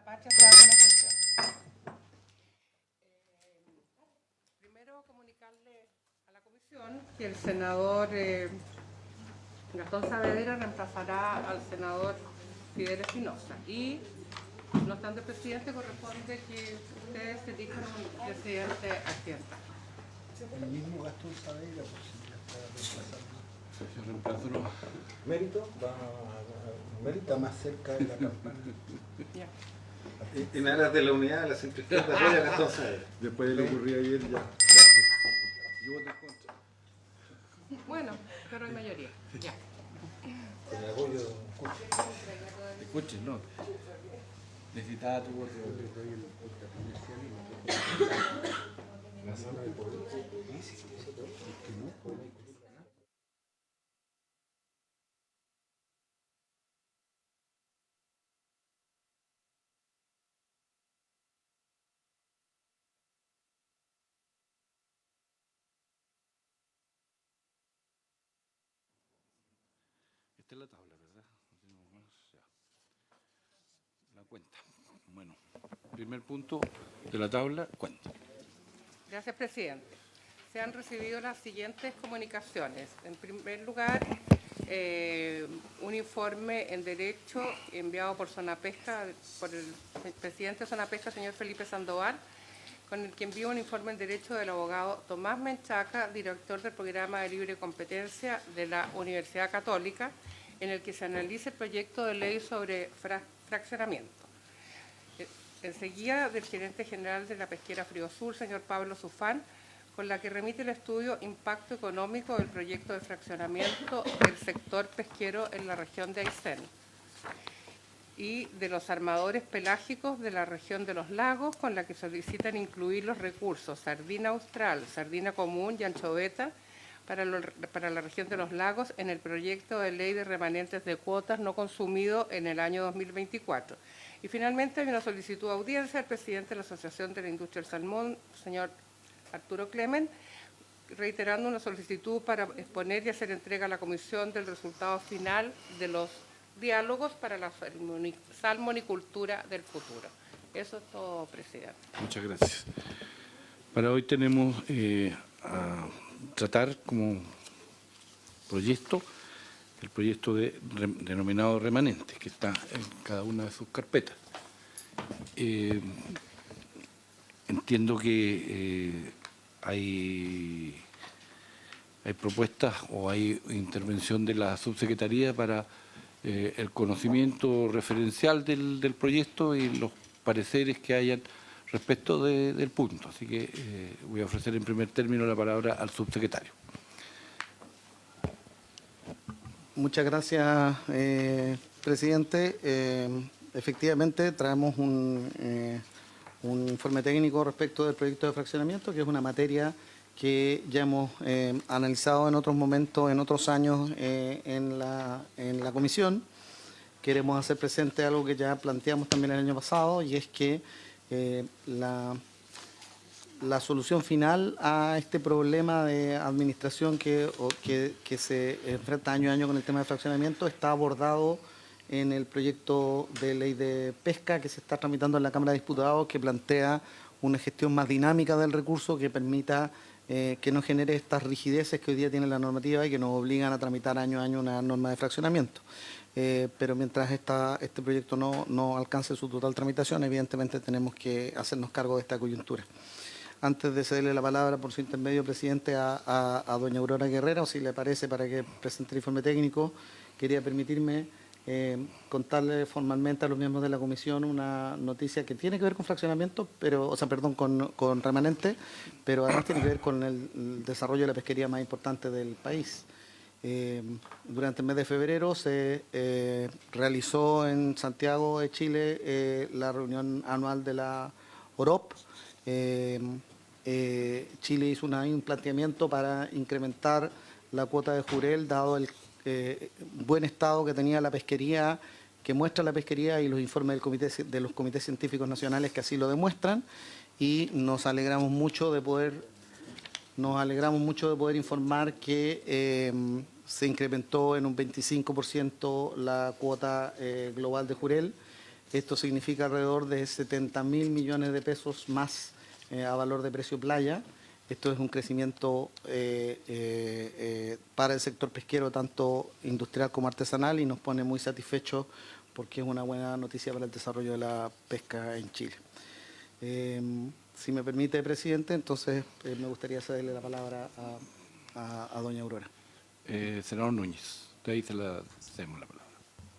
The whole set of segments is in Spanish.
Pacha, se abre una sesión. Primero, comunicarle a la comisión que el senador Gastón Saavedra reemplazará al senador Fidel Espinosa. Y, no obstante, presidente, corresponde que ustedes elijan un presidente accidental. El mismo Gastón Saavedra, pues ya está reemplazando. Se reemplazó, ¿no? Mérito está más cerca de la campaña. Ya. En aras de la unidad de la centroizquierda apoya a Gastón Saavedra. Después de lo ocurrido ayer, ya. Gracias. Yo voto en contra. Bueno, pero hay mayoría. Ya. Con el apoyo de un curso. Escuchen, no. Necesitaba tu voto. La sala de poder. Esta es la tabla, ¿verdad? No tenemos más. Ya. La cuenta. Bueno, primer punto de la tabla, cuenta. Gracias, presidente. Se han recibido las siguientes comunicaciones. En primer lugar, un informe en derecho enviado por Zona Pesca, por el presidente de Zona Pesca, señor Felipe Sandoval, con el que envía un informe en derecho del abogado Tomás Menchaca, director del programa de libre competencia de la Universidad Católica, en el que se analiza el proyecto de ley sobre fraccionamiento. Enseguida, del gerente general de la pesquera Frío Sur, señor Pablo Zufán, con la que remite el estudio Impacto Económico del proyecto de fraccionamiento del sector pesquero en la región de Aysén, y de los armadores pelágicos de la región de los lagos, con la que solicitan incluir los recursos sardina austral, sardina común y anchoveta para la región de los lagos en el proyecto de ley de remanentes de cuotas no consumido en el año 2024. Y finalmente hay una solicitud de audiencia al presidente de la Asociación de la Industria del Salmón, señor Arturo Clemen, reiterando una solicitud para exponer y hacer entrega a la comisión del resultado final de los diálogos para la salmonicultura del futuro. Eso es todo, presidente. Muchas gracias. Para hoy tenemos a tratar como proyecto el proyecto denominado remanentes, que está en cada una de sus carpetas. Entiendo que hay propuestas o hay intervención de la subsecretaría para el conocimiento referencial del proyecto y los pareceres que hayan respecto del punto. Así que voy a ofrecer en primer término la palabra al subsecretario. Muchas gracias, presidente. Efectivamente, traemos un informe técnico respecto del proyecto de fraccionamiento, que es una materia que ya hemos analizado en otros momentos, en otros años en la comisión. Queremos hacer presente algo que ya planteamos también el año pasado, y es que la solución final a este problema de administración que se enfrenta año a año con el tema de fraccionamiento está abordado en el proyecto de ley de pesca que se está tramitando en la Cámara de Diputados, que plantea una gestión más dinámica del recurso que permita que no genere estas rigideces que hoy día tiene la normativa y que nos obligan a tramitar año a año una norma de fraccionamiento. Pero mientras este proyecto no alcance su total tramitación, evidentemente tenemos que hacernos cargo de esta coyuntura. Antes de cederle la palabra por su intermedio, presidente, a doña Aurora Guerrero, si le parece, para que presente el informe técnico, quería permitirme contarle formalmente a los miembros de la comisión una noticia que tiene que ver con fraccionamiento, con remanente, pero además tiene que ver con el desarrollo de la pesquería más importante del país. Durante el mes de febrero se realizó en Santiago de Chile la reunión anual de la OROP. Chile hizo un planteamiento para incrementar la cuota de jurel, dado el buen estado que tenía la pesquería, que muestra la pesquería y los informes de los comités científicos nacionales que así lo demuestran, y nos alegramos mucho de poder informar que se incrementó en un 25% la cuota global de jurel. Esto significa alrededor de 70.000 millones de pesos más a valor de precio playa. Esto es un crecimiento para el sector pesquero, tanto industrial como artesanal, y nos pone muy satisfechos porque es una buena noticia para el desarrollo de la pesca en Chile. Si me permite, presidente, entonces me gustaría cederle la palabra a doña Aurora. Senador Núñez, de ahí se la cedemos la palabra.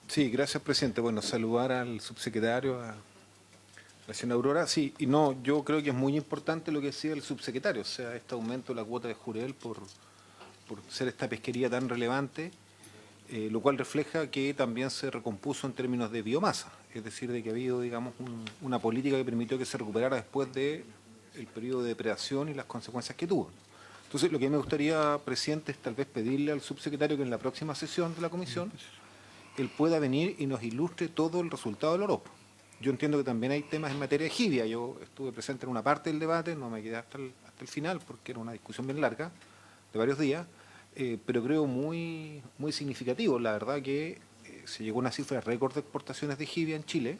Sí, gracias, presidente. Bueno, saludar al subsecretario, a la señora Aurora. Sí, y no, yo creo que es muy importante lo que decía el subsecretario, o sea, este aumento de la cuota de jurel por ser esta pesquería tan relevante, lo cual refleja que también se recompuso en términos de biomasa, es decir, de que ha habido, digamos, una política que permitió que se recuperara después del periodo de depredación y las consecuencias que tuvo. Entonces, lo que me gustaría, presidente, es tal vez pedirle al subsecretario que en la próxima sesión de la comisión él pueda venir y nos ilustre todo el resultado del oropo. Yo entiendo que también hay temas en materia de jibia. Yo estuve presente en una parte del debate, no me quedé hasta el final porque era una discusión bien larga, de varios días, pero creo muy significativo. La verdad que se llegó a una cifra récord de exportaciones de jibia en Chile,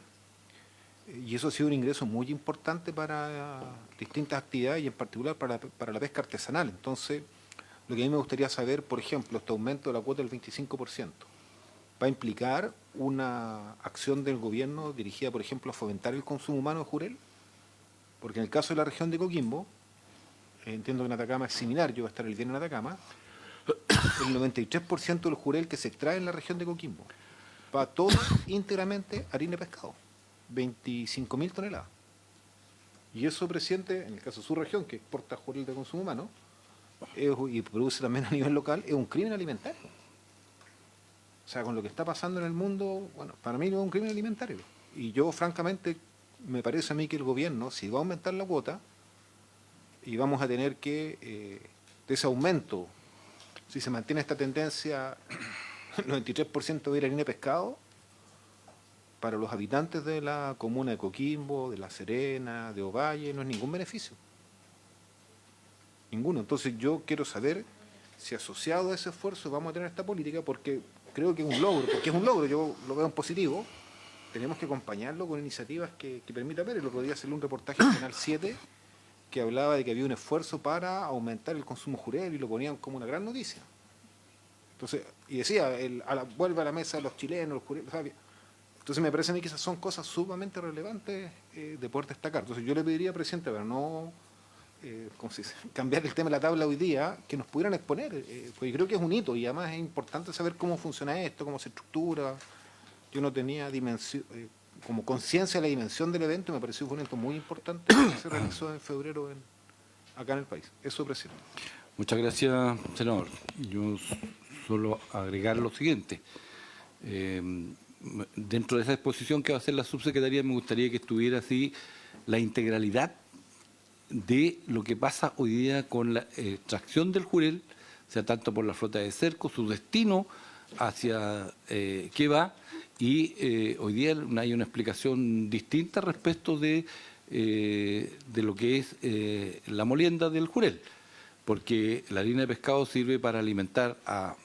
y eso ha sido un ingreso muy importante para distintas actividades y en particular para la pesca artesanal. Entonces, lo que a mí me gustaría saber, por ejemplo, este aumento de la cuota del 25%, ¿va a implicar una acción del gobierno dirigida, por ejemplo, a fomentar el consumo humano de jurel? Porque en el caso de la región de Coquimbo, entiendo que en Atacama es similar, yo voy a estar el viernes en Atacama, el 93% del jurel que se extrae en la región de Coquimbo va todo íntegramente a harina de pescado, 25.000 toneladas. Y eso, presidente, en el caso de su región, que exporta jurel de consumo humano y produce también a nivel local, es un crimen alimentario. O sea, con lo que está pasando en el mundo, bueno, para mí no es un crimen alimentario. Y yo, francamente, me parece a mí que el gobierno, si va a aumentar la cuota, y vamos a tener que, de ese aumento, si se mantiene esta tendencia, el 93% de ir a harina de pescado, para los habitantes de la comuna de Coquimbo, de La Serena, de Ovalle, no es ningún beneficio. Ninguno. Entonces yo quiero saber si asociado a ese esfuerzo vamos a tener esta política, porque creo que es un logro, yo lo veo en positivo. Tenemos que acompañarlo con iniciativas que permitan ver. El otro día salió un reportaje en Canal 7 que hablaba de que había un esfuerzo para aumentar el consumo jurel y lo ponían como una gran noticia. Entonces, y decía, vuelve a la mesa los chilenos, los jurel, ¿sabes? Entonces me parece a mí que esas son cosas sumamente relevantes de poder destacar. Entonces yo le pediría, presidente, para no cambiar el tema de la tabla hoy día, que nos pudieran exponer, porque creo que es un hito y además es importante saber cómo funciona esto, cómo se estructura. Yo no tenía como conciencia de la dimensión del evento, y me pareció un evento muy importante que se realizó en febrero acá en el país. Eso, presidente. Muchas gracias, senador. Yo solo agregar lo siguiente. Dentro de esa exposición que va a hacer la subsecretaría, me gustaría que estuviera así la integralidad de lo que pasa hoy día con la extracción del jurel, o sea, tanto por la flota de cerco, su destino hacia qué va, y hoy día hay una explicación distinta respecto de lo que es la molienda del jurel, porque la harina de pescado sirve para alimentar a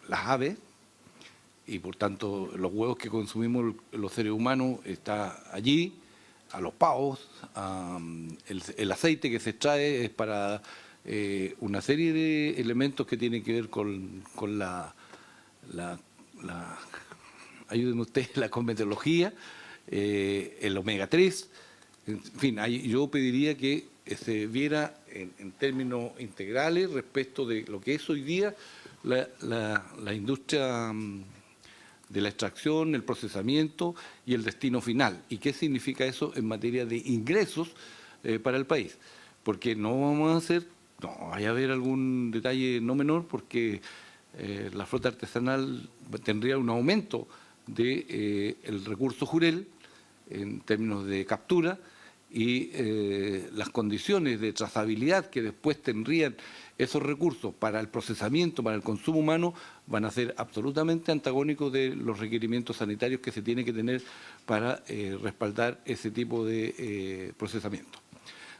las aves, y por tanto los huevos que consumimos los seres humanos está allí, a los pavos, el aceite que se extrae es para una serie de elementos que tienen que ver con ayúdenme ustedes, la cosmetología, el omega 3, en fin, yo pediría que se viera en términos integrales respecto de lo que es hoy día la industria de la extracción, el procesamiento y el destino final. ¿Y qué significa eso en materia de ingresos para el país? Porque no vamos a hacer, no vaya a haber algún detalle no menor, porque la flota artesanal tendría un aumento de el recurso jurel en términos de captura, y las condiciones de trazabilidad que después tendrían esos recursos para el procesamiento, para el consumo humano, van a ser absolutamente antagónicos de los requerimientos sanitarios que se tiene que tener para respaldar ese tipo de procesamiento.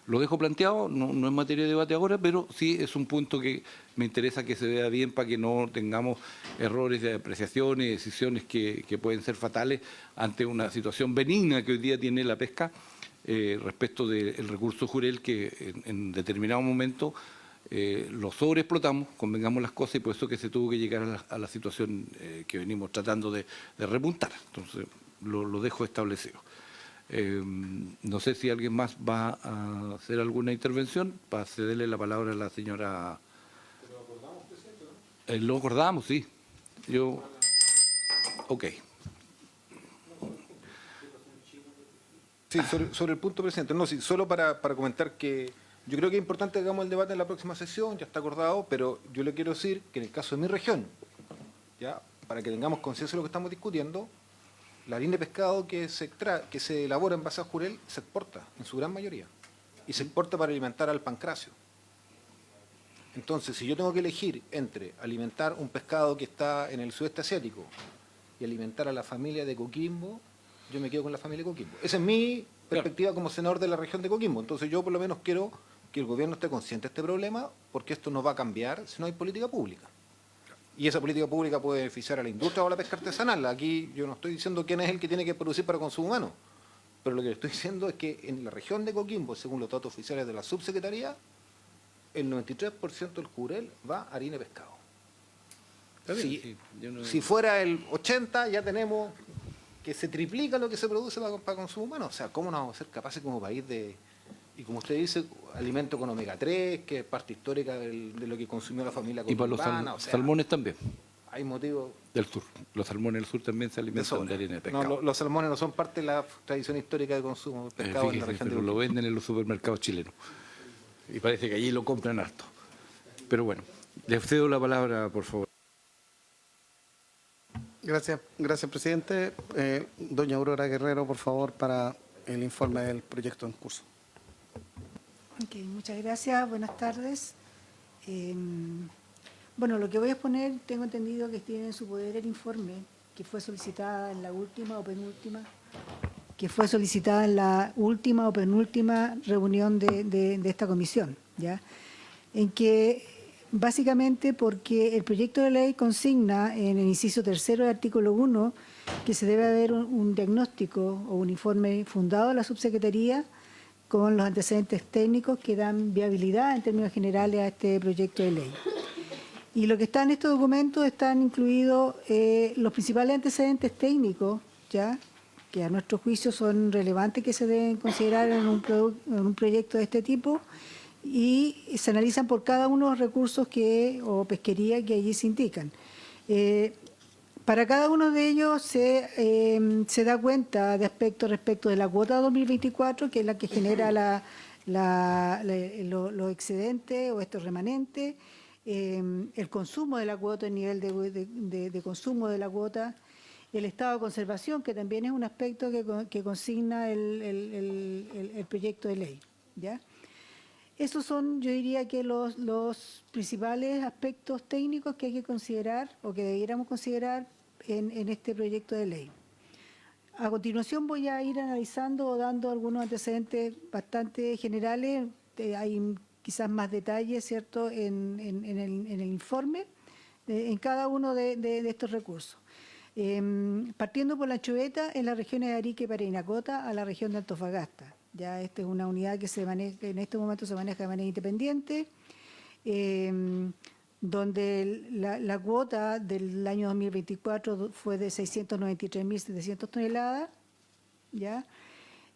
Lo dejo planteado, no es materia de debate ahora, pero sí es un punto que me interesa que se vea bien para que no tengamos errores de apreciación y decisiones que pueden ser fatales ante una situación benigna que hoy día tiene la pesca respecto del recurso jurel que en determinado momento lo sobreexplotamos, convengamos las cosas, y por eso que se tuvo que llegar a la situación que venimos tratando de repuntar. Entonces, lo dejo establecido. No sé si alguien más va a hacer alguna intervención para cederle la palabra a la señora. ¿Lo acordamos, presidente, no? Lo acordamos, sí. Ok. Sí, sobre el punto, presidente. No, sí, solo para comentar que yo creo que es importante que hagamos el debate en la próxima sesión, ya está acordado, pero yo le quiero decir que en el caso de mi región, ya para que tengamos conciencia de lo que estamos discutiendo, la harina de pescado que se elabora en base a jurel se exporta, en su gran mayoría, y se exporta para alimentar al pancracio. Entonces, si yo tengo que elegir entre alimentar un pescado que está en el sudeste asiático y alimentar a la familia de Coquimbo, yo me quedo con la familia de Coquimbo. Esa es mi perspectiva como senador de la región de Coquimbo. Entonces, yo por lo menos quiero que el gobierno esté consciente de este problema, porque esto no va a cambiar si no hay política pública. Y esa política pública puede beneficiar a la industria o a la pesca artesanal. Aquí yo no estoy diciendo quién es el que tiene que producir para consumo humano, pero lo que estoy diciendo es que en la región de Coquimbo, según los datos oficiales de la subsecretaría, el 93% del jurel va a harina de pescado. Si fuera el 80%, ya tenemos que se triplica lo que se produce para consumo humano. O sea, ¿cómo no vamos a ser capaces como país de... Y como usted dice, alimento con omega 3, que es parte histórica de lo que consumió la familia coquimbana. Y para los salmones también. Hay motivos... Del sur. Los salmones del sur también se alimentan de harina de pescado. No, los salmones no son parte de la tradición histórica de consumo de pescado fíjese, en la región pero de lo venden en los supermercados chilenos. Y parece que allí lo compran harto. Pero bueno, le cedo la palabra, por favor. Gracias, presidente. Doña Aurora Guerrero, por favor, para el informe del proyecto en curso. Ok, muchas gracias. Buenas tardes. Bueno, lo que voy a exponer, tengo entendido que tiene en su poder el informe que fue solicitada en la última o penúltima, reunión de esta comisión, ¿ya? En que básicamente porque el proyecto de ley consigna en el inciso 3 del artículo 1 que se debe haber un diagnóstico o un informe fundado a la subsecretaría con los antecedentes técnicos que dan viabilidad en términos generales a este proyecto de ley. Y lo que está en estos documentos están incluidos los principales antecedentes técnicos, ¿ya?, que a nuestro juicio son relevantes, que se deben considerar en un proyecto de este tipo, y se analizan por cada uno de los recursos o pesquería que allí se indican. Para cada uno de ellos se da cuenta de aspectos respecto de la cuota 2024, que es la que genera los excedentes o estos remanentes, el consumo de la cuota, el nivel de consumo de la cuota, el estado de conservación, que también es un aspecto que consigna el proyecto de ley, ¿ya? Esos son, yo diría, que los principales aspectos técnicos que hay que considerar o que debiéramos considerar en este proyecto de ley. A continuación voy a ir analizando o dando algunos antecedentes bastante generales. Hay quizás más detalles, ¿cierto?, en el informe, en cada uno de estos recursos. Partiendo por la anchoveta en las regiones de Arica y Parinacota a la región de Antofagasta. Ya esta es una unidad que en este momento se maneja de manera independiente, donde la cuota del año 2024 fue de 693.700 toneladas, ¿ya?,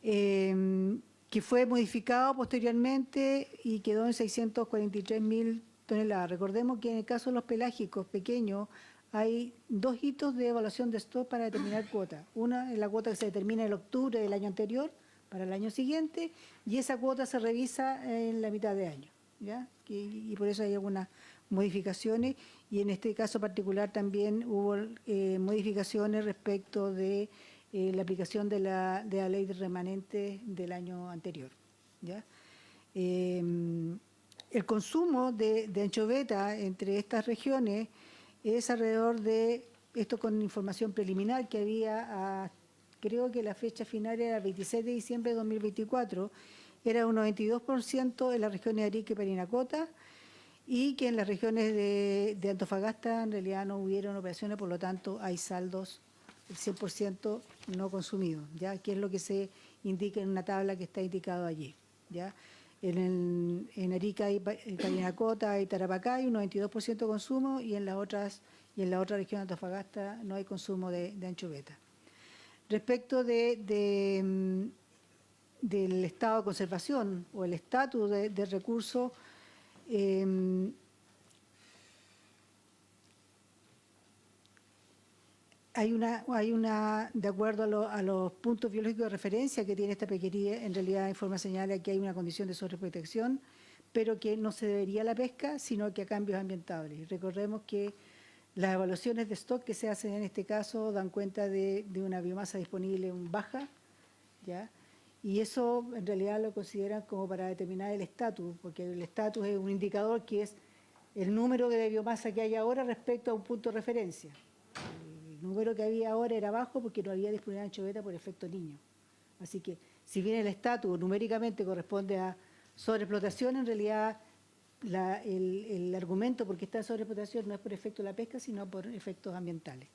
que fue modificado posteriormente y quedó en 643.000 toneladas. Recordemos que en el caso de los pelágicos pequeños hay dos hitos de evaluación de stock para determinar cuota. Una es la cuota que se determina en octubre del año anterior para el año siguiente, y esa cuota se revisa en la mitad de año, ¿ya? Y por eso hay algunas modificaciones, y en este caso particular también hubo modificaciones respecto de la aplicación de la ley de remanentes del año anterior, ¿ya? El consumo de anchoveta entre estas regiones es alrededor de, esto con información preliminar que había, creo que la fecha final era el 26 de diciembre de 2024, era un 92% en las regiones de Arica y Parinacota, y que en las regiones de Antofagasta en realidad no hubieron operaciones, por lo tanto hay saldos el 100% no consumidos, ¿ya? Que es lo que se indica en una tabla que está indicado allí, ¿ya? En Arica y Parinacota y Tarapacá hay un 92% de consumo y en la otra región de Antofagasta no hay consumo de anchoveta. Respecto del estado de conservación o el estatus de recursos, hay una, de acuerdo a los puntos biológicos de referencia que tiene esta pesquería, en realidad informa señala que hay una condición de sobreprotección, pero que no se debería a la pesca, sino que a cambios ambientales. Recordemos que las evaluaciones de stock que se hacen en este caso dan cuenta de una biomasa disponible baja, ¿ya? Y eso en realidad lo consideran como para determinar el estatus, porque el estatus es un indicador que es el número de biomasa que hay ahora respecto a un punto de referencia. El número que había ahora era bajo porque no había disponibilidad de anchoveta por efecto niño. Así que si bien el estatus numéricamente corresponde a sobreexplotación, en realidad el argumento por qué está en sobreexplotación no es por efecto de la pesca, sino por efectos ambientales.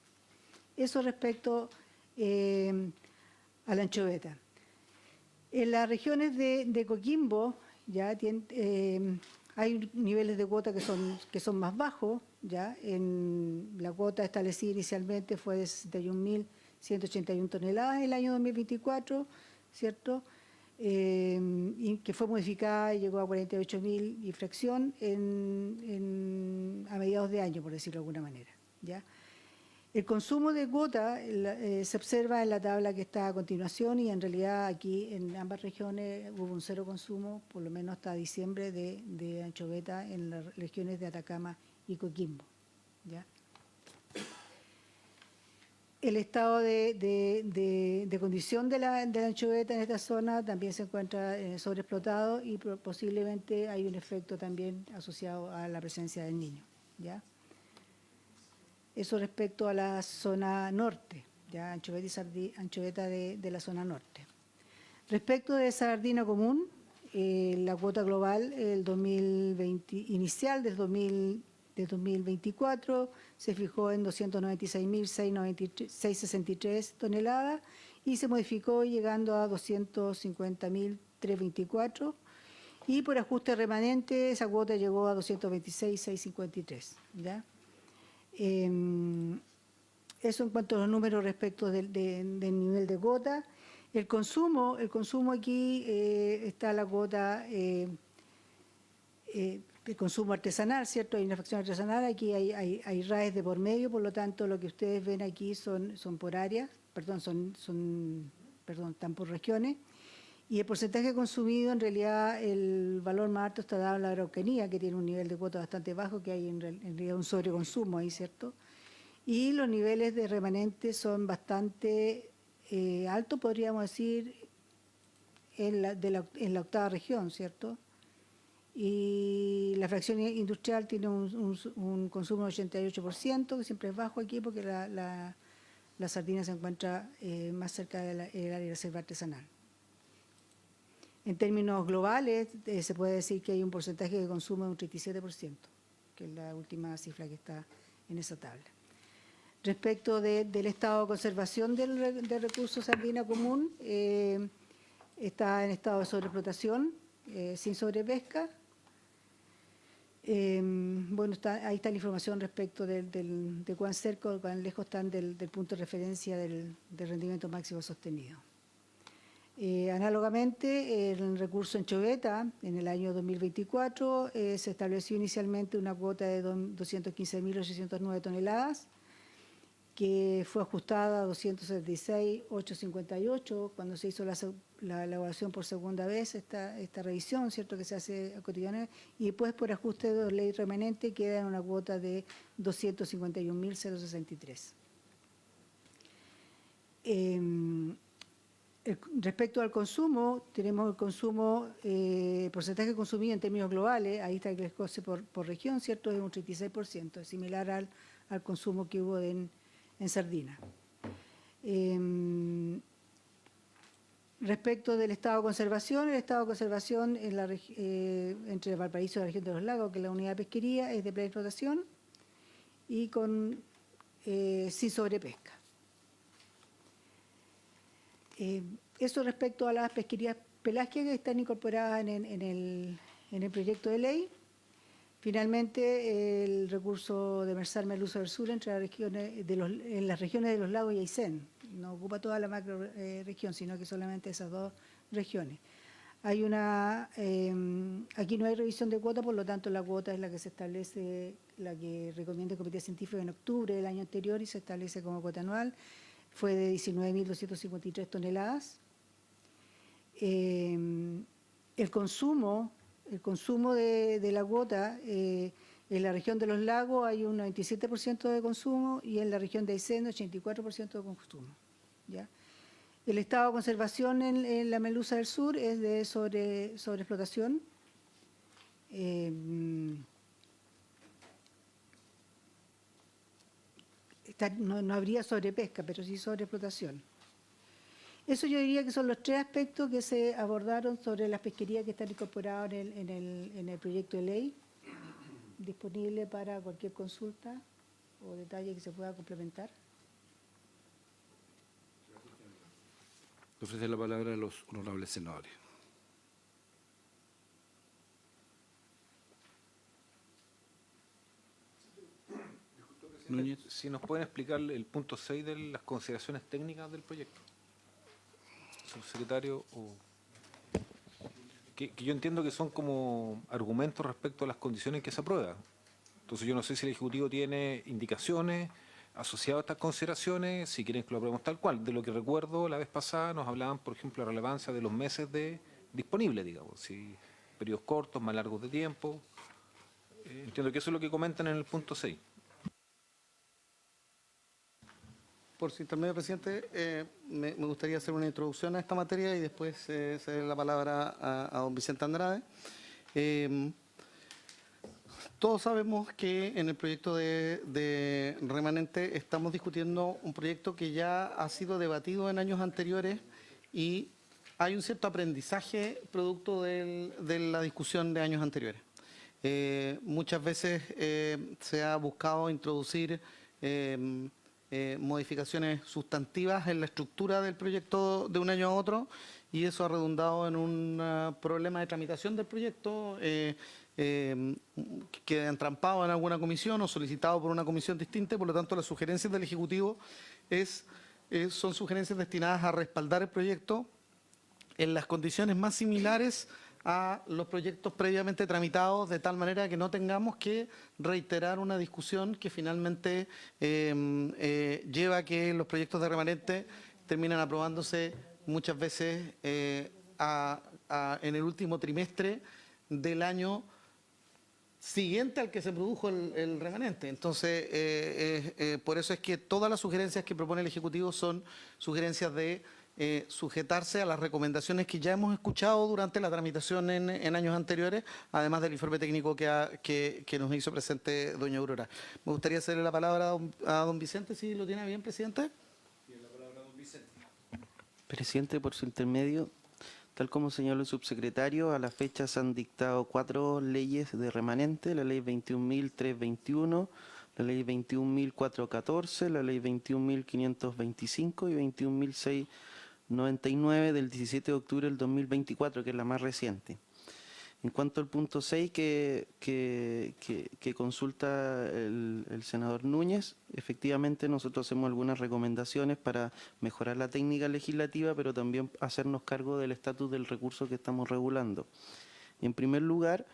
Eso respecto a la anchoveta. En las regiones de Coquimbo ya hay niveles de cuota que son más bajos. Ya la cuota establecida inicialmente fue de 61.181 toneladas en el año 2024, ¿cierto? Y que fue modificada y llegó a 48.000 y fracción a mediados de año, por decirlo de alguna manera, ¿ya? El consumo de cuota se observa en la tabla que está a continuación y en realidad aquí en ambas regiones hubo un cero consumo, por lo menos hasta diciembre, de anchoveta en las regiones de Atacama y Coquimbo, ¿ya? El estado de condición de la anchoveta en esta zona también se encuentra sobreexplotado y posiblemente hay un efecto también asociado a la presencia del niño, ¿ya? Eso respecto a la zona norte, ya anchoveta de la zona norte. Respecto de sardina común, la cuota global el 2020, inicial del 2024 se fijó en 296.663 toneladas y se modificó llegando a 250.324 y por ajuste remanente esa cuota llegó a 226.653, ¿ya? Eso en cuanto a los números respecto del nivel de cuota. El consumo aquí está la cuota de consumo artesanal, ¿cierto? Hay una fracción artesanal, aquí hay RAEs de por medio, por lo tanto lo que ustedes ven aquí son por áreas, están por regiones. Y el porcentaje consumido, en realidad, el valor más alto está dado en la Araucanía, que tiene un nivel de cuota bastante bajo, que hay en realidad un sobreconsumo ahí, ¿cierto? Y los niveles de remanente son bastante altos, podríamos decir, en la octava región, ¿cierto? Y la fracción industrial tiene un consumo del 88%, que siempre es bajo aquí porque la sardina se encuentra más cerca del área de reserva artesanal. En términos globales, se puede decir que hay un porcentaje de consumo de un 37%, que es la última cifra que está en esa tabla. Respecto del estado de conservación del recurso sardina común, está en estado de sobreexplotación, sin sobrepesca. Bueno, ahí está la información respecto de cuán cerca o cuán lejos están del punto de referencia del rendimiento máximo sostenido. Análogamente, el recurso anchoveta en el año 2024 se estableció inicialmente una cuota de 215.809 toneladas, que fue ajustada a 276.858 cuando se hizo la elaboración por segunda vez, esta revisión, ¿cierto?, que se hace a cotidiano, y después por ajuste de ley remanente queda en una cuota de 251.063. Respecto al consumo, tenemos el consumo, porcentaje consumido en términos globales, ahí está el desglose por región, ¿cierto?, es un 36%, es similar al consumo que hubo en sardina. Respecto del estado de conservación, el estado de conservación en entre Valparaíso y la región de los lagos, que es la unidad de pesquería, es de plena explotación y sin sobrepesca. Eso respecto a las pesquerías pelágicas que están incorporadas en el proyecto de ley. Finalmente, el recurso de demersal Merluza del Sur entre en las regiones de los lagos y Aysén. No ocupa toda la macro región, sino que solamente esas dos regiones. Aquí no hay revisión de cuota, por lo tanto la cuota es la que se establece, la que recomienda el Comité Científico en octubre del año anterior y se establece como cuota anual. Fue de 19.253 toneladas. El consumo de la cuota, en la región de los lagos hay un 97% de consumo y en la región de Aysén 84% de consumo. ¿Ya? El estado de conservación en la Merluza del Sur es de sobreexplotación. No habría sobrepesca, pero sí sobreexplotación. Eso yo diría que son los tres aspectos que se abordaron sobre las pesquerías que están incorporadas en el proyecto de ley, disponible para cualquier consulta o detalle que se pueda complementar. Le ofrece la palabra a los honorables senadores. Núñez. Si nos pueden explicar el punto 6 de las consideraciones técnicas del proyecto. Subsecretario, que yo entiendo que son como argumentos respecto a las condiciones en que se aprueba. Entonces yo no sé si el Ejecutivo tiene indicaciones asociadas a estas consideraciones, si quieren que lo aprobemos tal cual. De lo que recuerdo, la vez pasada nos hablaban, por ejemplo, la relevancia de los meses disponibles, digamos, si periodos cortos, más largos de tiempo. Entiendo que eso es lo que comentan en el punto 6. Por su intermedio, presidente, me gustaría hacer una introducción a esta materia y después ceder la palabra a don Vicente Andrade. Todos sabemos que en el proyecto de remanente estamos discutiendo un proyecto que ya ha sido debatido en años anteriores y hay un cierto aprendizaje producto de la discusión de años anteriores. Muchas veces se ha buscado introducir modificaciones sustantivas en la estructura del proyecto de un año a otro y eso ha redundado en un problema de tramitación del proyecto que ha entrampado en alguna comisión o solicitado por una comisión distinta. Por lo tanto, las sugerencias del Ejecutivo son sugerencias destinadas a respaldar el proyecto en las condiciones más similares a los proyectos previamente tramitados, de tal manera que no tengamos que reiterar una discusión que finalmente lleva a que los proyectos de remanente terminan aprobándose muchas veces en el último trimestre del año siguiente al que se produjo el remanente. Entonces, por eso es que todas las sugerencias que propone el Ejecutivo son sugerencias de sujetarse a las recomendaciones que ya hemos escuchado durante la tramitación en años anteriores, además del informe técnico que nos hizo presente doña Aurora. Me gustaría hacerle la palabra a don Vicente, si lo tiene bien, presidente. Tiene la palabra don Vicente. Presidente, por su intermedio, tal como señaló el subsecretario, a la fecha se han dictado 4 leyes de remanente: la ley 21.321, la ley 21.414, la ley 21.525 y 21.699 del 17 de octubre del 2024, que es la más reciente. En cuanto al punto 6 que consulta el senador Núñez, efectivamente nosotros hacemos algunas recomendaciones para mejorar la técnica legislativa, pero también hacernos cargo del estatus del recurso que estamos regulando. En primer lugar,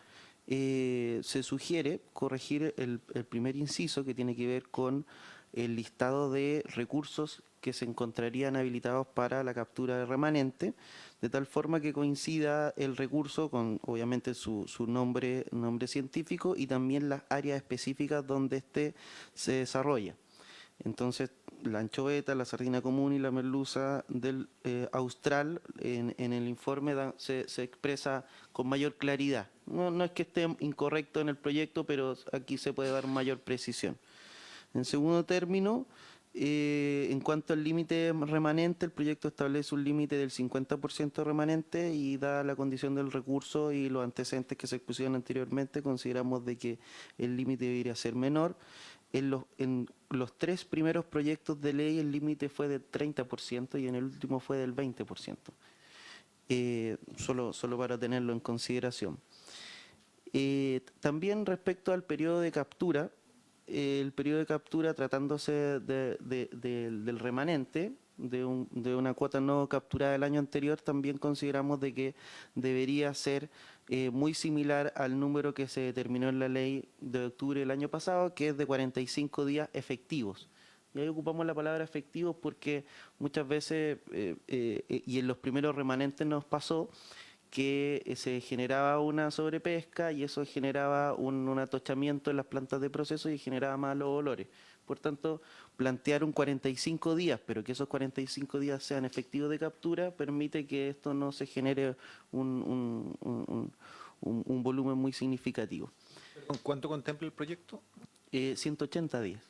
se sugiere corregir el primer inciso, que tiene que ver con el listado de recursos que se encontrarían habilitados para la captura de remanente, de tal forma que coincida el recurso con, obviamente, su nombre científico y también las áreas específicas donde éste se desarrolla. Entonces, la anchoveta, la sardina común y la merluza del austral en el informe se expresa con mayor claridad. No es que esté incorrecto en el proyecto, pero aquí se puede dar mayor precisión. En segundo término, En cuanto al límite remanente, el proyecto establece un límite del 50% remanente y dada la condición del recurso y los antecedentes que se expusieron anteriormente, consideramos de que el límite debería ser menor. En los 3 primeros proyectos de ley el límite fue del 30% y en el último fue del 20%. Solo para tenerlo en consideración. También respecto al periodo de captura, el periodo de captura tratándose del remanente, de una cuota no capturada del año anterior, también consideramos de que debería ser muy similar al número que se determinó en la ley de octubre del año pasado, que es de 45 días efectivos. Y ahí ocupamos la palabra efectivos porque muchas veces, y en los primeros remanentes nos pasó, que se generaba una sobrepesca y eso generaba un atochamiento en las plantas de proceso y generaba malos olores. Por tanto, plantear un 45 días, pero que esos 45 días sean efectivos de captura, permite que esto no se genere un volumen muy significativo. ¿Cuánto contempla el proyecto? 180 días.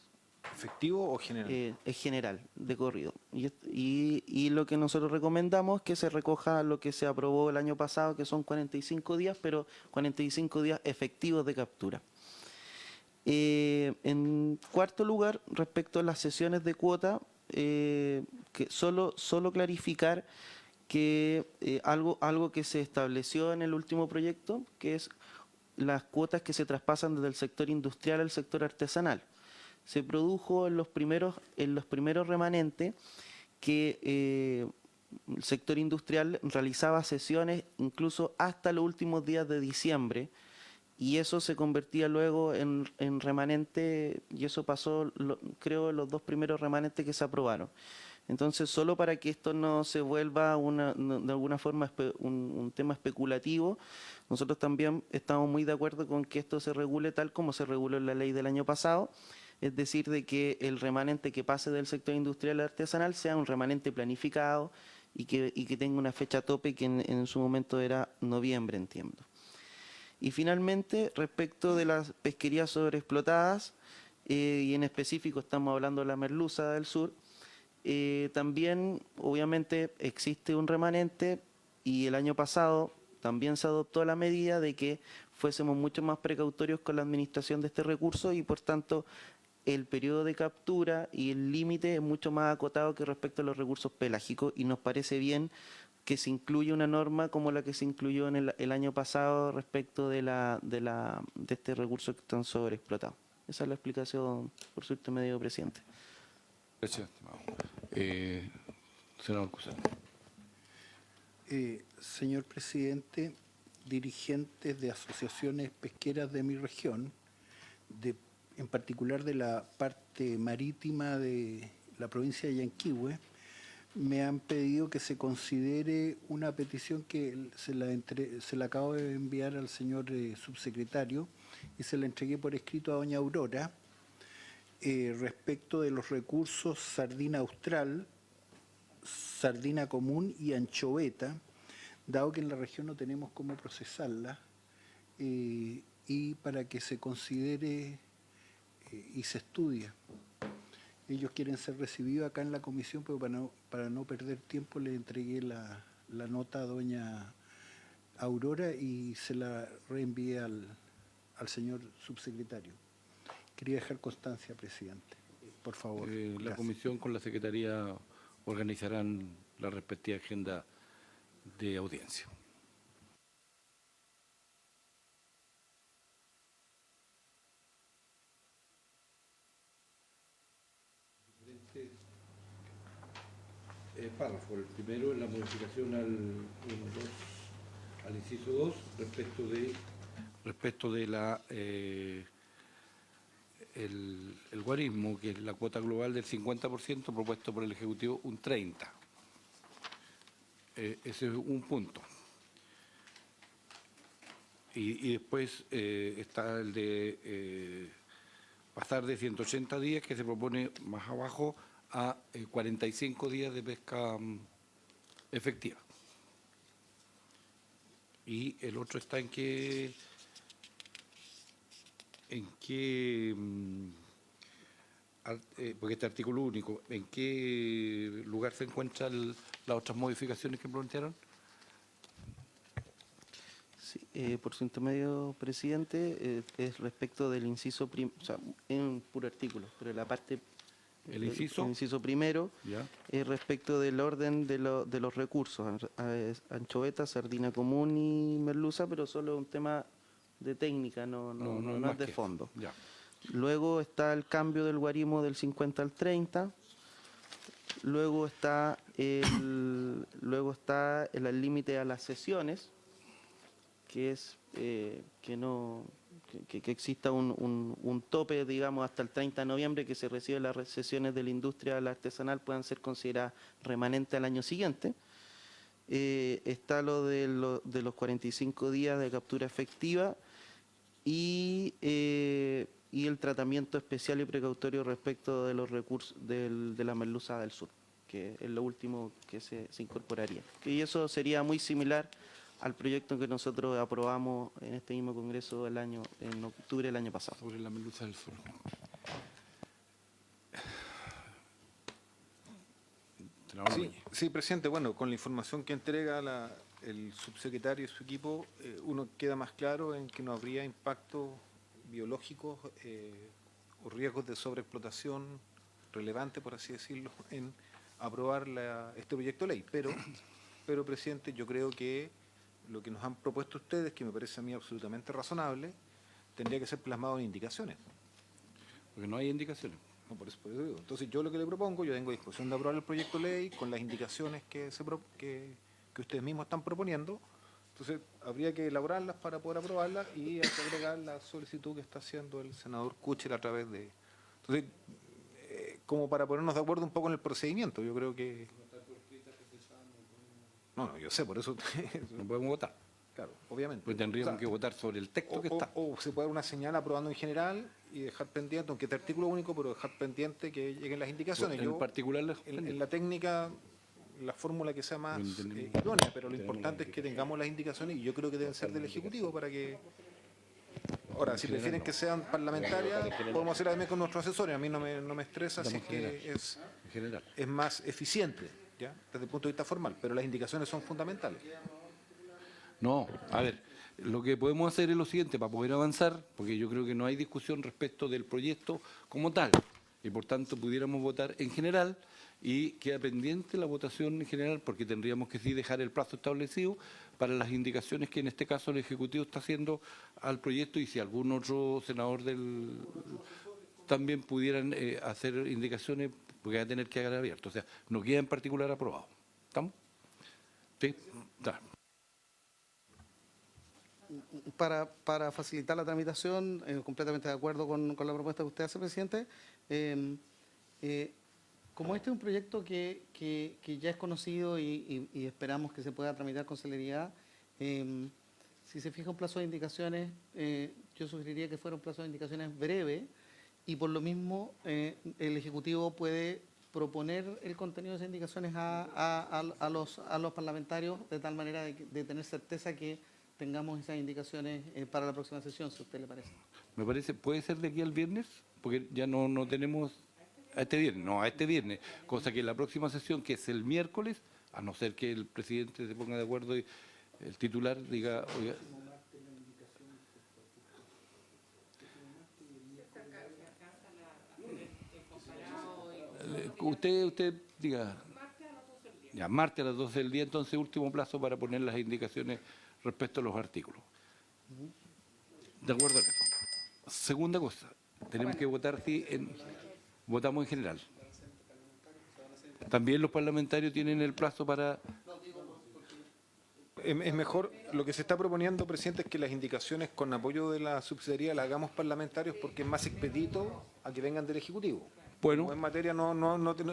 ¿Efectivo o general? Es general, de corrido. Y lo que nosotros recomendamos es que se recoja lo que se aprobó el año pasado, que son 45 días, pero 45 días efectivos de captura. En cuarto lugar, respecto a las sesiones de cuota, que solo clarificar que algo que se estableció en el último proyecto, que es las cuotas que se traspasan desde el sector industrial al sector artesanal. Se produjo en los primeros remanentes que el sector industrial realizaba sesiones incluso hasta los últimos días de diciembre y eso se convertía luego en remanente y eso pasó, creo, en los 2 primeros remanentes que se aprobaron. Entonces, solo para que esto no se vuelva de alguna forma un tema especulativo, nosotros también estamos muy de acuerdo con que esto se regule tal como se reguló en la ley del año pasado, es decir, de que el remanente que pase del sector industrial al artesanal sea un remanente planificado y que tenga una fecha tope que en su momento era noviembre, entiendo. Y finalmente, respecto de las pesquerías sobreexplotadas, y en específico estamos hablando de la merluza del sur, también obviamente existe un remanente y el año pasado también se adoptó la medida de que fuésemos mucho más precautorios con la administración de este recurso y por tanto el periodo de captura y el límite es mucho más acotado que respecto a los recursos pelágicos y nos parece bien que se incluya una norma como la que se incluyó en el año pasado respecto de este recurso que están sobreexplotados. Esa es la explicación, por su intermedio, presidente. Gracias, estimado. Senador Cusano. Señor presidente, dirigentes de asociaciones pesqueras de mi región, en particular de la parte marítima de la provincia de Yanquihue, me han pedido que se considere una petición que se la acabo de enviar al señor subsecretario y se la entregué por escrito a doña Aurora respecto de los recursos sardina austral, sardina común y anchoveta, dado que en la región no tenemos cómo procesarla, y para que se considere y se estudie. Ellos quieren ser recibidos acá en la comisión, pero para no perder tiempo le entregué la nota a doña Aurora y se la reenvié al señor subsecretario. Quería dejar constancia, presidente. Por favor. La Gracias. comisión con la Secretaría organizarán la respectiva agenda de audiencia. Párrafo. El primero es la modificación al inciso 2 respecto de la el guarismo, que es la cuota global del 50% propuesto por el Ejecutivo, un 30%. Ese es un punto. Y después está el de pasar de 180 días, que se propone más abajo, a 45 días de pesca efectiva. Y el otro está en que porque este artículo único, ¿en qué lugar se encuentran las otras modificaciones que plantearon? Sí, por su intermedio, presidente, es respecto del inciso, o sea, en un puro artículo, pero la parte, ¿El inciso? el inciso primero, ¿Ya? es respecto del orden de los recursos, anchoveta, sardina común y merluza, pero solo es un tema de técnica, no más es de que eso. fondo. Ya. Luego está el cambio del guarismo del 50 al 30. Luego está el límite a las sesiones, que es que exista un tope, digamos, hasta el 30 de noviembre, que se reciben las sesiones de la industria artesanal puedan ser consideradas remanentes al año siguiente. Está lo de los 45 días de captura efectiva y el tratamiento especial y precautorio respecto de los recursos de la merluza del sur, que es lo último que se incorporaría. Y eso sería muy similar al proyecto que nosotros aprobamos en este mismo Congreso en octubre del año pasado. Sobre la merluza del sur. Senador Sí, Núñez. sí, presidente. Bueno, con la información que entrega el subsecretario y su equipo, uno queda más claro en que no habría impactos biológicos o riesgos de sobreexplotación relevante, por así decirlo, en aprobar este proyecto de ley. Pero, presidente, yo creo que lo que nos han propuesto ustedes, que me parece a mí absolutamente razonable, tendría que ser plasmado en indicaciones. Porque no hay indicaciones. No, por eso digo. Entonces, yo lo que le propongo, yo tengo disposición de aprobar el proyecto de ley con las indicaciones que ustedes mismos están proponiendo. Entonces, habría que elaborarlas para poder aprobarlas y hay que agregar la solicitud que está haciendo el senador Kuchel a través de... Entonces, como para ponernos de acuerdo un poco en el procedimiento, yo creo que... No, yo sé, por eso... No podemos votar. Claro, obviamente. Pues tendríamos O sea, que votar sobre el texto que está. o se puede dar una señal aprobando en general y dejar pendiente, aunque este artículo único, pero dejar pendiente que lleguen las indicaciones. En particular, En la técnica, la fórmula que sea más Lo entendemos. idónea, pero lo Tenemos importante las es que tengamos las indicaciones y yo creo que deben ser del Ejecutivo para que... Ahora, si prefieren que sean parlamentarias, podemos hacer también con nuestros asesores. A mí no me estresa si es que en general. es más eficiente, ¿ya? Desde el punto de vista formal, pero las indicaciones son fundamentales. No, a ver, lo que podemos hacer es lo siguiente, para poder avanzar, porque yo creo que no hay discusión respecto del proyecto como tal, y por tanto pudiéramos votar en general, y queda pendiente la votación en general, porque tendríamos que sí dejar el plazo establecido para las indicaciones que en este caso el Ejecutivo está haciendo al proyecto, y si algún otro senador también pudieran hacer indicaciones, porque va a tener que quedar abierto. O sea, no queda en particular aprobado. ¿Estamos? Sí, está. Para facilitar la tramitación, completamente de acuerdo con la propuesta que usted hace, presidente. Como este es un proyecto que ya es conocido y esperamos que se pueda tramitar con celeridad, si se fija un plazo de indicaciones, yo sugeriría que fuera un plazo de indicaciones breve y por lo mismo el Ejecutivo puede proponer el contenido de esas indicaciones a los parlamentarios de tal manera de tener certeza que tengamos esas indicaciones para la próxima sesión, si a usted le parece. Me parece, ¿puede ser de aquí al viernes? Porque ya no tenemos a este viernes, cosa que la próxima sesión, que es el miércoles, a no ser que el presidente se ponga de acuerdo y el titular diga, oiga, usted diga, ya, martes a las 12 del día, entonces último plazo para poner las indicaciones respecto a los artículos. De acuerdo en eso. Segunda cosa, tenemos que votar si votamos en general. También los parlamentarios tienen el plazo para... Es mejor, lo que se está proponiendo, presidente, es que las indicaciones con apoyo de la subsidiaria las hagamos parlamentarios porque es más expedito a que vengan del Ejecutivo. Bueno. Como en materia,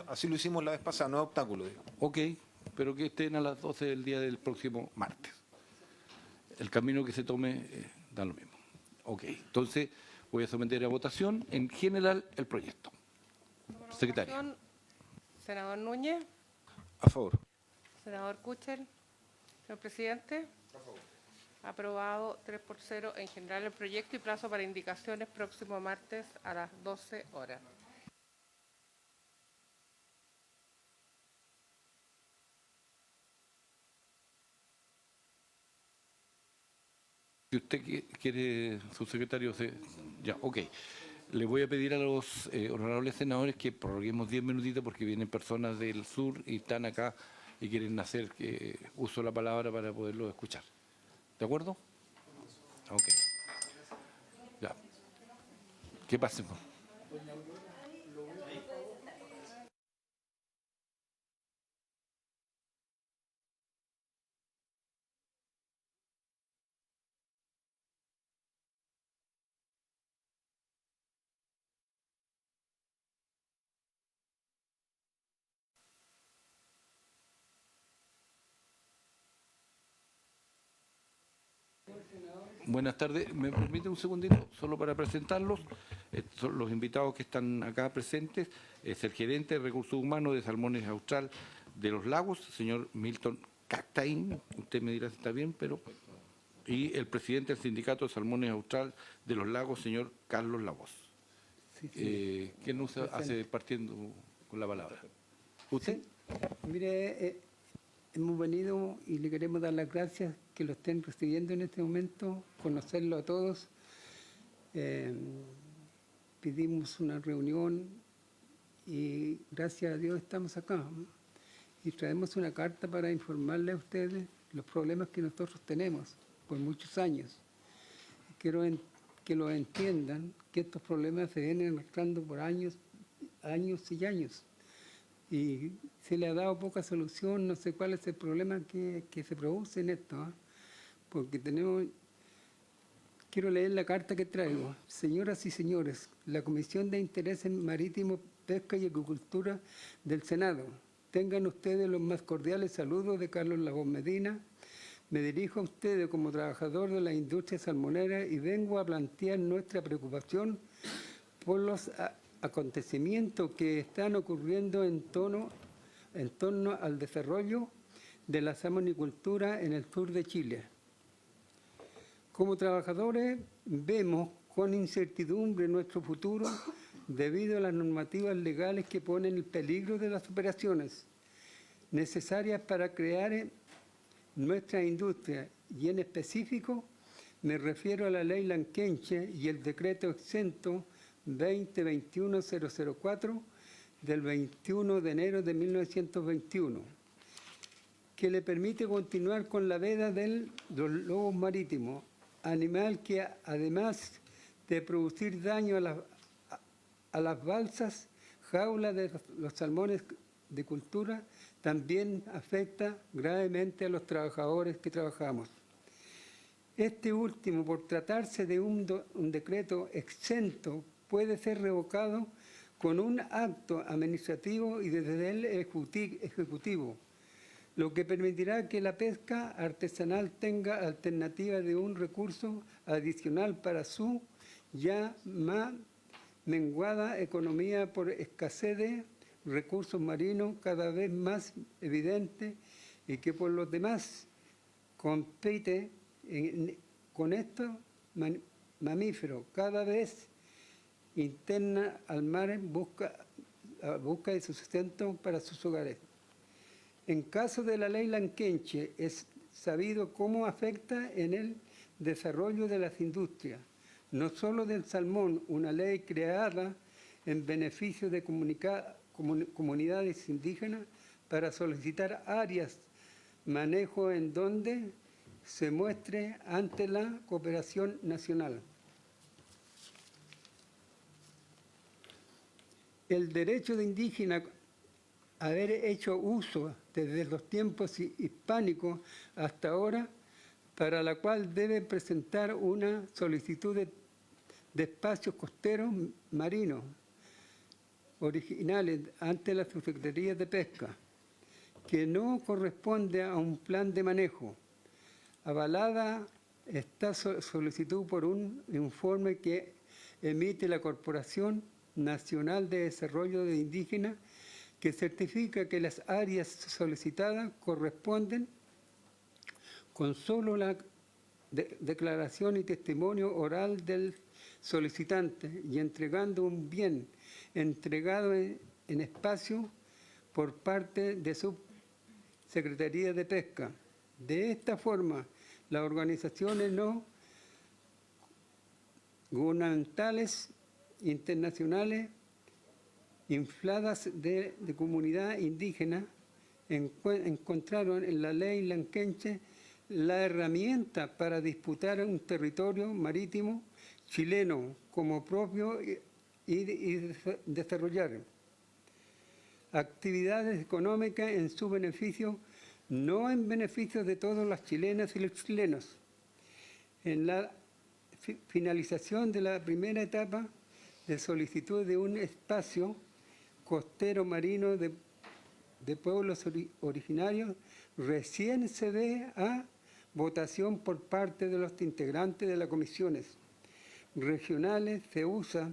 así lo hicimos la vez pasada, no es obstáculo. Digamos. Ok, pero que estén a las 12 del día del próximo martes. El camino que se tome da lo mismo. Ok, entonces voy a someter a votación en general el proyecto. Secretario. Senador Núñez. A favor. Senador Kuchel. Señor presidente. A favor. Aprobado 3-0 en general el proyecto y plazo para indicaciones próximo martes a las 12 horas. Si usted quiere, subsecretario, ya, ok. Le voy a pedir a los honorables senadores que prorroguemos 10 minutitos porque vienen personas del sur y están acá y quieren hacer uso de la palabra para poderlo escuchar. ¿De acuerdo? Ok. Ya. ¿Qué pasa? Buenas tardes. ¿Me permite un segundito solo para presentarlos? Son los invitados que están acá presentes. Es el gerente de Recursos Humanos de Salmones Austral de los Lagos, señor Milton Cactain. Usted me dirá si está bien, pero... Y el presidente del Sindicato de Salmones Austral de los Lagos, señor Carlos Lavoz. Sí. ¿Quién nos hace partiendo con la palabra? ¿Usted? Sí. Mire, hemos venido y le queremos dar las gracias que lo estén recibiendo en este momento, conocerlo a todos. Pedimos una reunión y gracias a Dios estamos acá. Y traemos una carta para informarle a ustedes los problemas que nosotros tenemos por muchos años. Quiero que lo entiendan, que estos problemas se vienen arrastrando por años y años. Y se le ha dado poca solución, no sé cuál es el problema que se produce en esto, ¿eh? Porque quiero leer la carta que traigo. Señoras y señores, la Comisión de Intereses Marítimos, Pesca y Acuicultura del Senado, tengan ustedes los más cordiales saludos de Carlos Lavoz Medina. Me dirijo a ustedes como trabajador de la industria salmonera y vengo a plantear nuestra preocupación por los acontecimientos que están ocurriendo en torno al desarrollo de la salmonicultura en el sur de Chile. Como trabajadores vemos con incertidumbre nuestro futuro debido a las normativas legales que ponen en peligro de las operaciones necesarias para crear nuestra industria, y en específico me refiero a la ley Lankenche y el decreto exento 2021-004 del 21 de enero de 1921, que le permite continuar con la veda de los lobos marítimos, animal que además de producir daño a las balsas, jaulas de los salmones de cultura, también afecta gravemente a los trabajadores que trabajamos. Este último, por tratarse de un decreto exento, puede ser revocado con un acto administrativo y desde el Ejecutivo, lo que permitirá que la pesca artesanal tenga alternativa de un recurso adicional para su ya más menguada economía por escasez de recursos marinos cada vez más evidente y que por los demás compite con estos mamíferos cada vez interna al mar en busca de su sustento para sus hogares. En caso de la ley Lankenche, es sabido cómo afecta en el desarrollo de las industrias, no solo del salmón, una ley creada en beneficio de comunidades indígenas para solicitar áreas, manejo en donde se muestre ante la cooperación nacional. El derecho de indígena haber hecho uso desde los tiempos hispánicos hasta ahora, para la cual debe presentar una solicitud de espacios costeros marinos originales ante la Subsecretaría de Pesca, que no corresponde a un plan de manejo. Avalada esta solicitud por un informe que emite la Corporación Nacional de Desarrollo de Indígenas, que certifica que las áreas solicitadas corresponden con solo la declaración y testimonio oral del solicitante y entregando un bien entregado en espacio por parte de su Secretaría de Pesca. De esta forma, las organizaciones no gubernamentales internacionales infladas de comunidad indígena encontraron en la ley Lanquenche la herramienta para disputar un territorio marítimo chileno como propio y desarrollar actividades económicas en su beneficio, no en beneficio de todas las chilenas y los chilenos. En la finalización de la primera etapa de solicitud de un espacio costero marino de pueblos originarios, recién se ve a votación por parte de los integrantes de las comisiones regionales CEUSA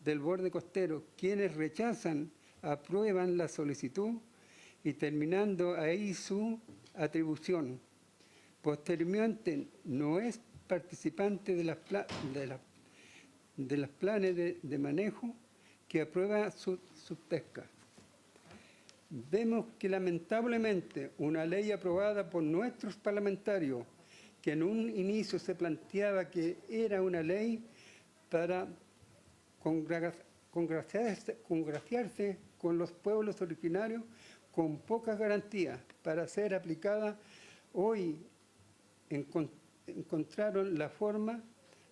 del borde costero, quienes rechazan, aprueban la solicitud y terminando ahí su atribución. Posteriormente, no es participante de los planes de manejo que aprueba su pesca. Vemos que lamentablemente una ley aprobada por nuestros parlamentarios, que en un inicio se planteaba que era una ley para congraciarse con los pueblos originarios con pocas garantías para ser aplicada, hoy encontraron la forma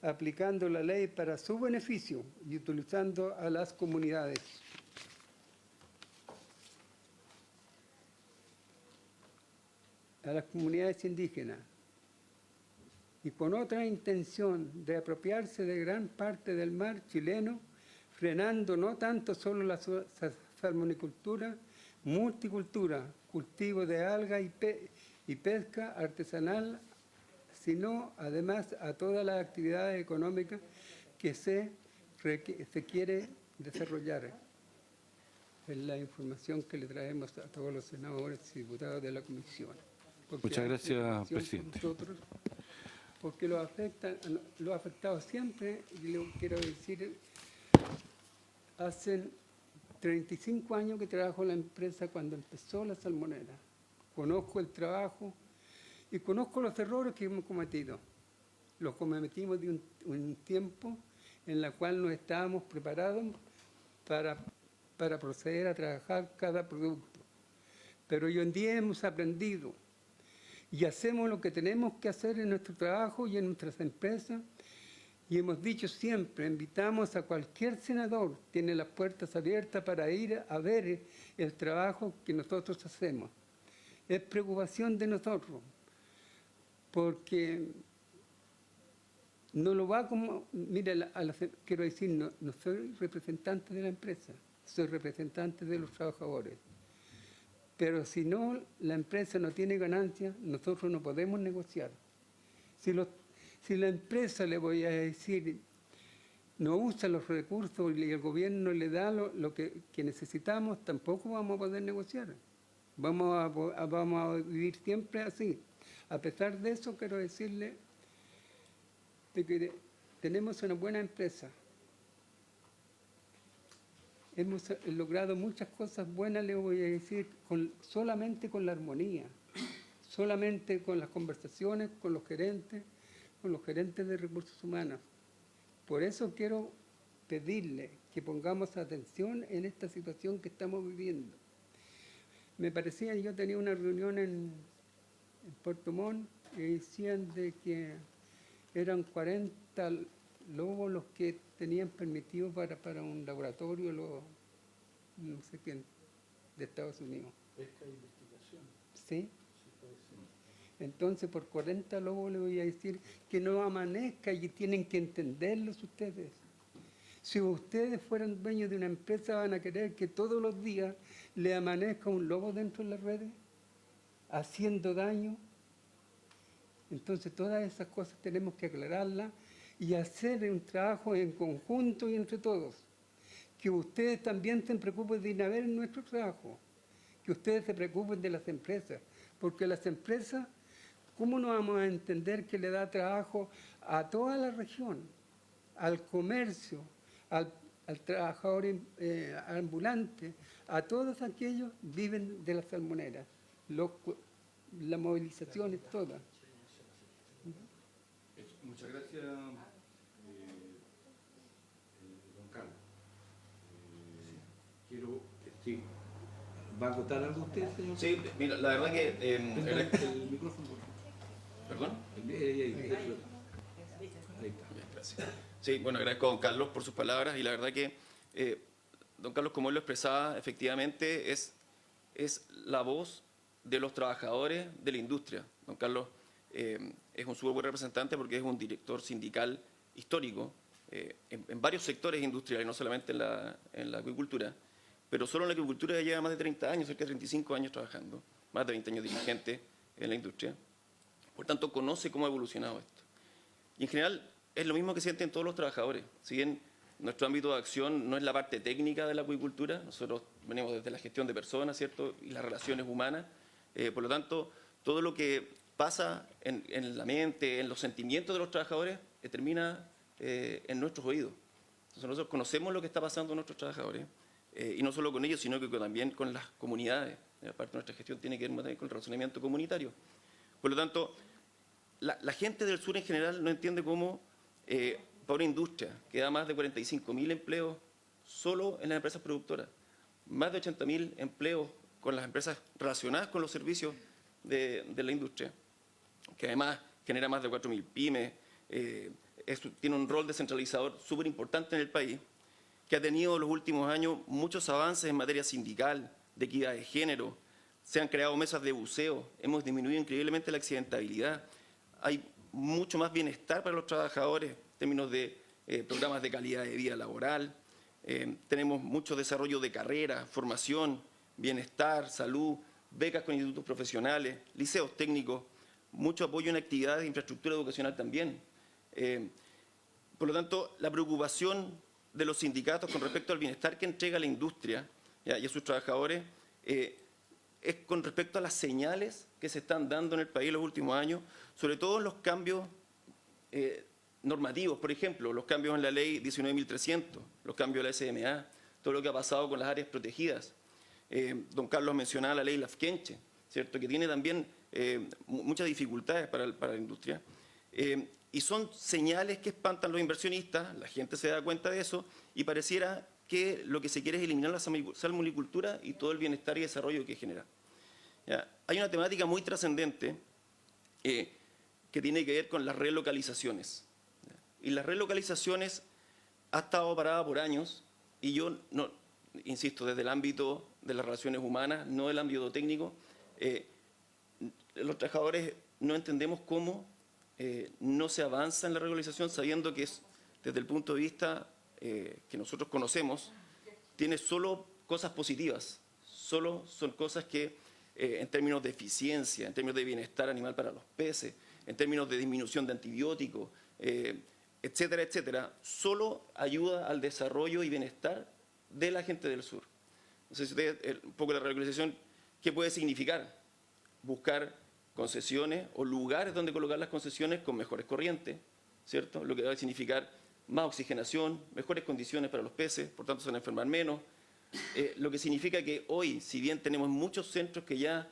aplicando la ley para su beneficio y utilizando a las comunidades. A las comunidades indígenas y con otra intención de apropiarse de gran parte del mar chileno, frenando no tanto solo la salmonicultura, multicultura, cultivo de algas y pesca artesanal, sino además a todas las actividades económicas que se quiere desarrollar. Es la información que le traemos a todos los senadores y diputados de la comisión. Muchas gracias, presidente. Porque lo ha afectado siempre, y le quiero decir, hace 35 años que trabajo en la empresa cuando empezó la salmonera. Conozco el trabajo y conozco los errores que hemos cometido. Los cometimos de un tiempo en el cual no estábamos preparados para proceder a trabajar cada producto. Pero hoy en día hemos aprendido y hacemos lo que tenemos que hacer en nuestro trabajo y en nuestras empresas. Y hemos dicho siempre, invitamos a cualquier senador, tiene las puertas abiertas para ir a ver el trabajo que nosotros hacemos. Es preocupación de nosotros, porque no lo va como... Mire, quiero decir, no soy representante de la empresa, soy representante de los trabajadores. Pero si no, la empresa no tiene ganancias, nosotros no podemos negociar. Si la empresa, le voy a decir, no usa los recursos y el gobierno le da lo que necesitamos, tampoco vamos a poder negociar. Vamos a vivir siempre así. A pesar de eso, quiero decirle de que tenemos una buena empresa. Hemos logrado muchas cosas buenas, le voy a decir, solamente con la armonía, solamente con las conversaciones con los gerentes de recursos humanos. Por eso quiero pedirle que pongamos atención en esta situación que estamos viviendo. Me parecía, yo tenía una reunión en Puerto Montt y decían de que eran 40 lobos los que tenían permitido para un laboratorio, no sé quién, de Estados Unidos. Pesca e investigación. ¿Sí? Entonces, por 40 lobos le voy a decir que no amanezca y tienen que entenderlos ustedes. Si ustedes fueran dueños de una empresa, van a querer que todos los días le amanezca un lobo dentro de las redes, haciendo daño. Entonces, todas esas cosas tenemos que aclararlas y hacer un trabajo en conjunto y entre todos. Que ustedes también se preocupen de ir a ver nuestro trabajo, que ustedes se preocupen de las empresas, porque las empresas, ¿cómo no vamos a entender que le da trabajo a toda la región, al comercio, al trabajador ambulante, a todos aquellos que viven de las salmoneras? La movilización es toda. Muchas gracias, Sí. ¿Va a acotar algo usted, señor? Sí, mira, la verdad que... El micrófono, por favor. ¿Perdón? Ahí está. Bien, gracias. Sí, bueno, agradezco a don Carlos por sus palabras y la verdad que don Carlos, como él lo expresaba, efectivamente es la voz de los trabajadores de la industria. Don Carlos es un súper buen representante porque es un director sindical histórico en varios sectores industriales, no solamente en la acuicultura, pero solo en la acuicultura ya lleva más de 30 años, cerca de 35 años trabajando, más de 20 años dirigente en la industria. Por tanto, conoce cómo ha evolucionado esto. Y en general es lo mismo que sienten todos los trabajadores. Si bien nuestro ámbito de acción no es la parte técnica de la acuicultura, nosotros venimos desde la gestión de personas, ¿cierto?, y las relaciones humanas. Por lo tanto, todo lo que pasa en la mente, en los sentimientos de los trabajadores, termina en nuestros oídos. Entonces nosotros conocemos lo que está pasando en nuestros trabajadores, y no solo con ellos, sino que también con las comunidades. Aparte de nuestra gestión tiene que ver más con el relacionamiento comunitario. Por lo tanto, la gente del sur en general no entiende cómo para una industria que da más de 45.000 empleos solo en las empresas productoras, más de 80.000 empleos con las empresas relacionadas con los servicios de la industria, que además genera más de 4.000 pymes, tiene un rol descentralizador súper importante en el país, que ha tenido en los últimos años muchos avances en materia sindical, de equidad de género, se han creado mesas de buceo, hemos disminuido increíblemente la accidentabilidad, hay mucho más bienestar para los trabajadores en términos de programas de calidad de vida laboral, tenemos mucho desarrollo de carrera, formación, bienestar, salud, becas con institutos profesionales, liceos técnicos, mucho apoyo en actividades de infraestructura educacional también. Por lo tanto, la preocupación de los sindicatos con respecto al bienestar que entrega la industria y a sus trabajadores es con respecto a las señales que se están dando en el país en los últimos años, sobre todo en los cambios normativos, por ejemplo, los cambios en la ley 19.300, los cambios de la SMA, todo lo que ha pasado con las áreas protegidas. Don Carlos mencionaba la ley Lafkenche, ¿cierto?, que tiene también muchas dificultades para la industria. Y son señales que espantan a los inversionistas, la gente se da cuenta de eso, y pareciera que lo que se quiere es eliminar la salmonicultura y todo el bienestar y desarrollo que genera. ¿Ya? Hay una temática muy trascendente que tiene que ver con las relocalizaciones. ¿Ya? Y las relocalizaciones ha estado parada por años, y yo, no, insisto, desde el ámbito de las relaciones humanas, no del ámbito técnico, los trabajadores no entendemos cómo no se avanza en la regularización sabiendo que es, desde el punto de vista que nosotros conocemos, tiene solo cosas positivas, solo son cosas que en términos de eficiencia, en términos de bienestar animal para los peces, en términos de disminución de antibióticos, etcétera, etcétera, solo ayuda al desarrollo y bienestar de la gente del sur. Entonces, un poco la regularización, ¿qué puede significar? Buscar concesiones o lugares donde colocar las concesiones con mejores corrientes, ¿cierto? Lo que va a significar más oxigenación, mejores condiciones para los peces, por tanto se van a enfermar menos. Lo que significa que hoy, si bien tenemos muchos centros que ya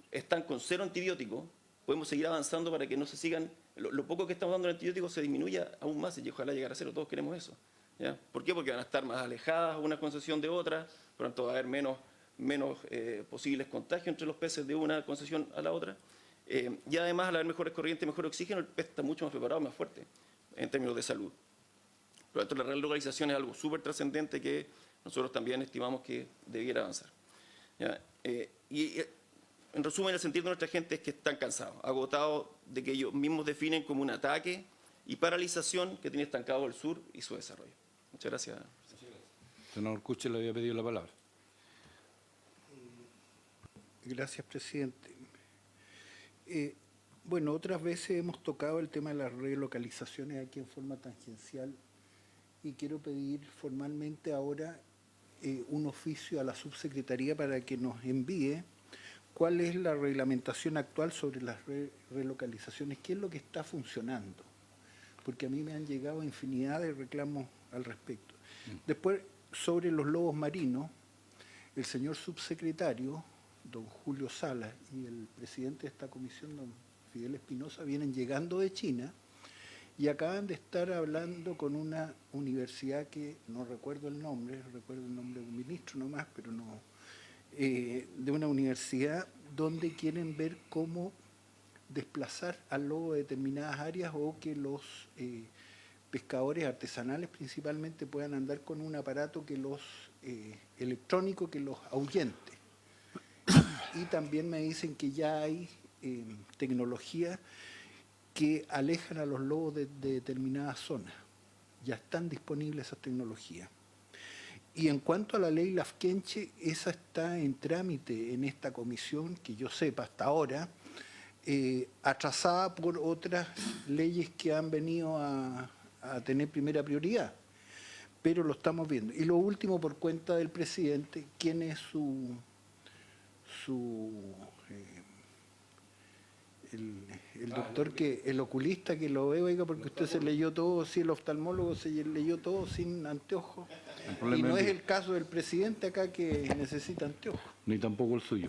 están con 0 antibióticos, podemos seguir avanzando para que no se sigan, lo poco que estamos dando de antibióticos se disminuya aún más y ojalá llegar a 0, todos queremos eso. ¿Ya? ¿Por qué? Porque van a estar más alejadas una concesión de otra, por lo tanto va a haber menos posibles contagios entre los peces de una concesión a la otra. Y además, al haber mejores corrientes, mejor oxígeno, el pez está mucho más preparado, más fuerte en términos de salud. Por lo tanto, la relocalización es algo súper trascendente que nosotros también estimamos que debiera avanzar. ¿Ya? En resumen, el sentir de nuestra gente es que están cansados, agotados de que ellos mismos definen como un ataque y paralización que tiene estancado el sur y su desarrollo. Muchas gracias. Senador Kuchel le había pedido la palabra. Gracias, presidente. Bueno, otras veces hemos tocado el tema de las relocalizaciones aquí en forma tangencial y quiero pedir formalmente ahora un oficio a la subsecretaría para que nos envíe cuál es la reglamentación actual sobre las relocalizaciones, qué es lo que está funcionando, porque a mí me han llegado infinidad de reclamos al respecto. Después, sobre los lobos marinos, el señor subsecretario, don Julio Salas, y el presidente de esta comisión, don Fidel Espinosa, vienen llegando de China y acaban de estar hablando con una universidad que no recuerdo el nombre, recuerdo el nombre de un ministro nomás, pero no, de una universidad donde quieren ver cómo desplazar al lobo de determinadas áreas o que los pescadores artesanales principalmente puedan andar con un aparato que los electrónico que los ahuyente. Y también me dicen que ya hay tecnología que alejan a los lobos de determinadas zonas. Ya están disponibles esas tecnologías. Y en cuanto a la ley Lafkenche, esa está en trámite en esta comisión, que yo sepa hasta ahora, atrasada por otras leyes que han venido a tener primera prioridad. Pero lo estamos viendo. Y lo último, por cuenta del presidente, ¿quién es el doctor, el oculista que lo ve, oiga, porque usted se leyó todo, si el oftalmólogo se leyó todo sin anteojos? Y no es el caso del presidente acá que necesita anteojos. Ni tampoco el suyo.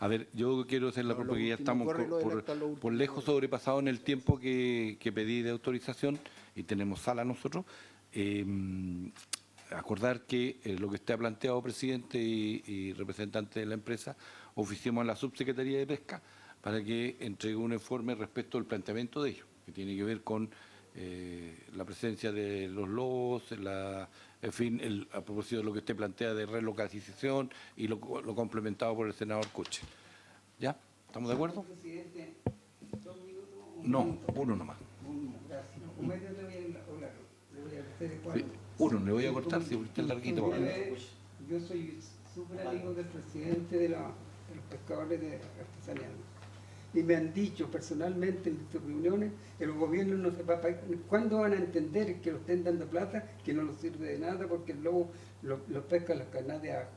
A ver, yo quiero hacer la porque ya estamos por lejos sobrepasados en el tiempo que pedí de autorización y tenemos sala nosotros. Acordar que lo que usted ha planteado, presidente y representante de la empresa, oficiemos a la subsecretaría de Pesca para que entregue un informe respecto al planteamiento de ellos, que tiene que ver con la presencia de los lobos, en fin, a propósito de lo que usted plantea de relocalización y lo complementado por el senador Coche. ¿Ya? ¿Estamos de acuerdo? Presidente, 2 minutos. No, uno nomás. Un medio le voy a hacer Sí, uno, le voy a cortar si usted es larguito. Yo soy súper amigo del presidente de los pescadores artesanales. Y me han dicho personalmente en sus reuniones que los gobiernos no se va a pagar. ¿Cuándo van a entender que lo estén dando plata, que no nos sirve de nada porque el lobo lo pesca en las canas de ajo?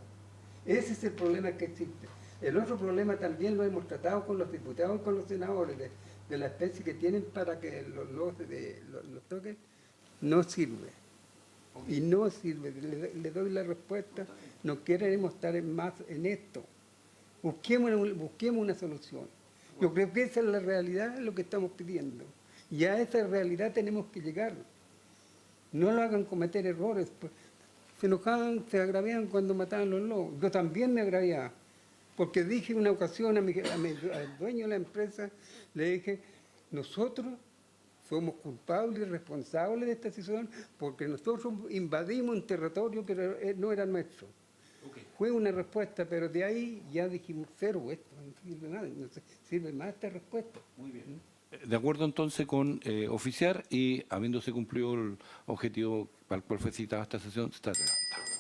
Ese es el problema que existe. El otro problema también lo hemos tratado con los diputados y con los senadores de la especie que tienen para que los lobos los toquen. No sirve. Y no sirve. Le doy la respuesta. No queremos estar más en esto. Busquemos una solución. Yo creo que esa es la realidad, lo que estamos pidiendo. Y a esa realidad tenemos que llegar. No lo hagan cometer errores. Pues, se enojaban, se agraviaban cuando mataban los lobos. Yo también me agraviaba. Porque dije una ocasión al dueño de la empresa, le dije, nosotros somos culpables y responsables de esta situación porque nosotros invadimos un territorio que no era nuestro. Okay. Fue una respuesta, pero de ahí ya dijimos, cero, esto no sirve nada, no sirve más esta respuesta. Muy bien. De acuerdo entonces con oficiar y habiéndose cumplido el objetivo para el cual fue citada esta sesión, se está adelantando.